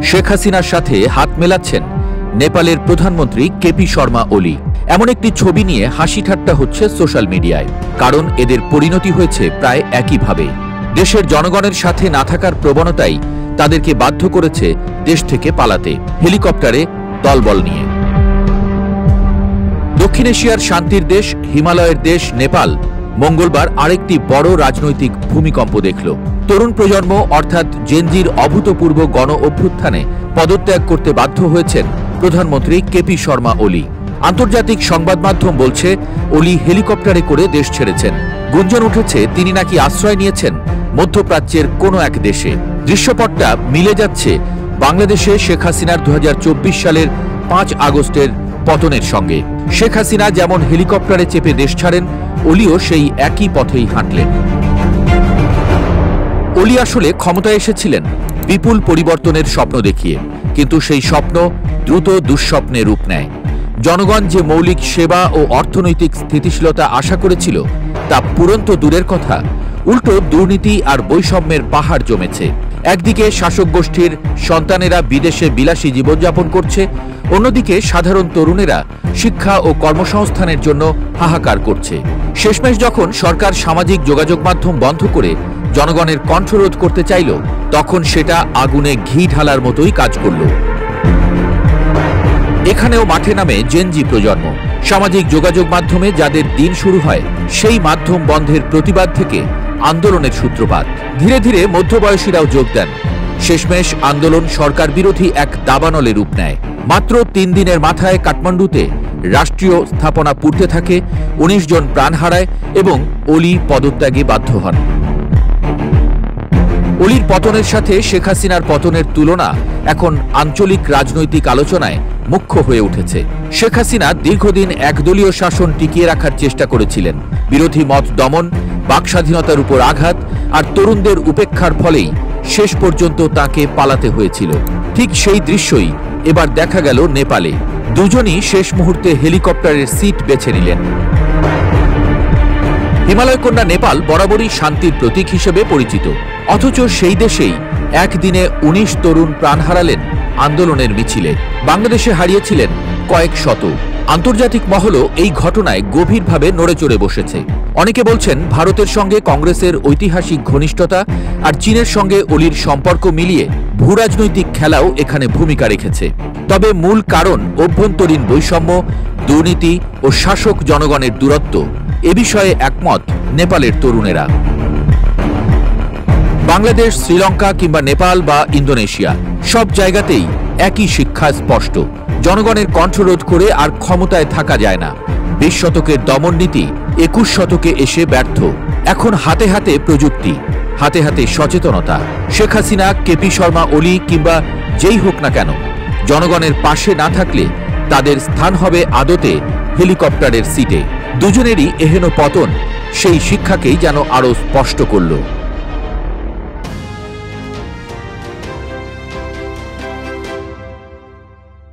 শেখ হাসিনার সাথে হাত মেলাচ্ছেন নেপালের প্রধানমন্ত্রী কেপি শর্মা ওলি। এমন একটি ছবি নিয়ে হাসি ঠাট্টা হচ্ছে সোশ্যাল মিডিয়ায়, কারণ এদের পরিণতি হয়েছে প্রায় একইভাবে। দেশের জনগণের সাথে না থাকার প্রবণতাই তাদেরকে বাধ্য করেছে দেশ থেকে পালাতে, হেলিকপ্টারে দলবল নিয়ে। দক্ষিণ এশিয়ার শান্তির দেশ, হিমালয়ের দেশ নেপাল মঙ্গলবার আরেকটি বড় রাজনৈতিক ভূমিকম্প দেখল। তরুণ প্রজন্ম অর্থাৎ জেনজির অভূতপূর্ব গণ অভ্যুত্থানে পদত্যাগ করতে বাধ্য হয়েছেন প্রধানমন্ত্রী কেপি শর্মা ওলি। আন্তর্জাতিক সংবাদ মাধ্যম বলছে ওলি হেলিকপ্টারে করে দেশ ছেড়েছেন। গুঞ্জন উঠেছে তিনি নাকি আশ্রয় নিয়েছেন মধ্যপ্রাচ্যের কোনো এক দেশে। দৃশ্যপটটা মিলে যাচ্ছে বাংলাদেশে শেখ হাসিনার 2024 সালের 5 আগস্টের পতনের সঙ্গে। শেখ হাসিনা যেমন হেলিকপ্টারে চেপে দেশ ছাড়েন, ওলিও সেই একই পথেই হাঁটলেন। ওলি আসলে ক্ষমতায় এসেছিলেন বিপুল পরিবর্তনের স্বপ্ন দেখিয়ে, কিন্তু সেই স্বপ্ন দ্রুত দুঃস্বপ্নে রূপ নেয়। জনগণ যে মৌলিক সেবা ও অর্থনৈতিক স্থিতিশীলতা আশা করেছিল তা পূরণ তো দূরের কথা, উল্টো দুর্নীতি আর বৈষম্যের পাহাড় জমেছে। একদিকে শাসক গোষ্ঠীর সন্তানেরা বিদেশে বিলাসী জীবনযাপন করছে, অন্যদিকে সাধারণ তরুণেরা শিক্ষা ও কর্মসংস্থানের জন্য হাহাকার করছে। শেষমেশ যখন সরকার সামাজিক যোগাযোগ মাধ্যম বন্ধ করে জনগণের কণ্ঠরোধ করতে চাইল, তখন সেটা আগুনে ঘি ঢালার মতোই কাজ করল। এখানেও মাঠে নামে জেনজি প্রজন্ম। সামাজিক যোগাযোগ মাধ্যমে যাদের দিন শুরু হয়, সেই মাধ্যম বন্ধের প্রতিবাদ থেকে আন্দোলনের সূত্রপাত। ধীরে ধীরে মধ্যবয়সীরাও যোগ দেন। শেষমেশ আন্দোলন সরকার বিরোধী এক দাবানলে রূপ নেয়। মাত্র 3 দিনের মাথায় কাঠমান্ডুতে রাষ্ট্রীয় স্থাপনা পুড়তে থাকে, 19 জন প্রাণ হারায় এবং ওলি পদত্যাগে বাধ্য হন। ওলির পতনের সাথে শেখ হাসিনার পতনের তুলনা এখন আঞ্চলিক রাজনৈতিক আলোচনায় মুখ্য হয়ে উঠেছে। শেখ হাসিনা দীর্ঘদিন একদলীয় শাসন টিকিয়ে রাখার চেষ্টা করেছিলেন। বিরোধী মত দমন, বাকস্বাধীনতার উপর আঘাত আর তরুণদের উপেক্ষার ফলেই শেষ পর্যন্ত তাকে পালাতে হয়েছিল। ঠিক সেই দৃশ্যই এবার দেখা গেল নেপালে। দুজনই শেষ মুহূর্তে হেলিকপ্টারের সিট বেছে নিলেন। হিমালয় কন্যা নেপাল বরাবরই শান্তির প্রতীক হিসেবে পরিচিত, অথচ সেই দেশেই একদিনে 19 তরুণ প্রাণ হারালেন আন্দোলনের মিছিলে। বাংলাদেশে হারিয়েছিলেন কয়েক শত। আন্তর্জাতিক মহলও এই ঘটনায় গভীরভাবে নড়েচড়ে বসেছে। অনেকে বলছেন ভারতের সঙ্গে কংগ্রেসের ঐতিহাসিক ঘনিষ্ঠতা আর চীনের সঙ্গে ওলির সম্পর্ক মিলিয়ে ভূরাজনৈতিক খেলাও এখানে ভূমিকা রেখেছে। তবে মূল কারণ অভ্যন্তরীণ বৈষম্য, দুর্নীতি ও শাসক জনগণের দূরত্ব। এ বিষয়ে একমত নেপালের তরুণেরা। বাংলাদেশ, শ্রীলঙ্কা কিংবা নেপাল বা ইন্দোনেশিয়া, সব জায়গাতেই একই শিক্ষা স্পষ্ট। জনগণের কণ্ঠরোধ করে আর ক্ষমতায় থাকা যায় না। 20 শতকের দমন নীতি 21 শতকে এসে ব্যর্থ। এখন হাতে হাতে প্রযুক্তি, হাতে হাতে সচেতনতা। শেখ হাসিনা, কেপি শর্মা ওলি কিংবা যেই হোক না কেন, জনগণের পাশে না থাকলে তাদের স্থান হবে আদতে হেলিকপ্টারের সিটে। দুজনেরই এহেন পতন সেই শিক্ষাকেই যেন আরো স্পষ্ট করল।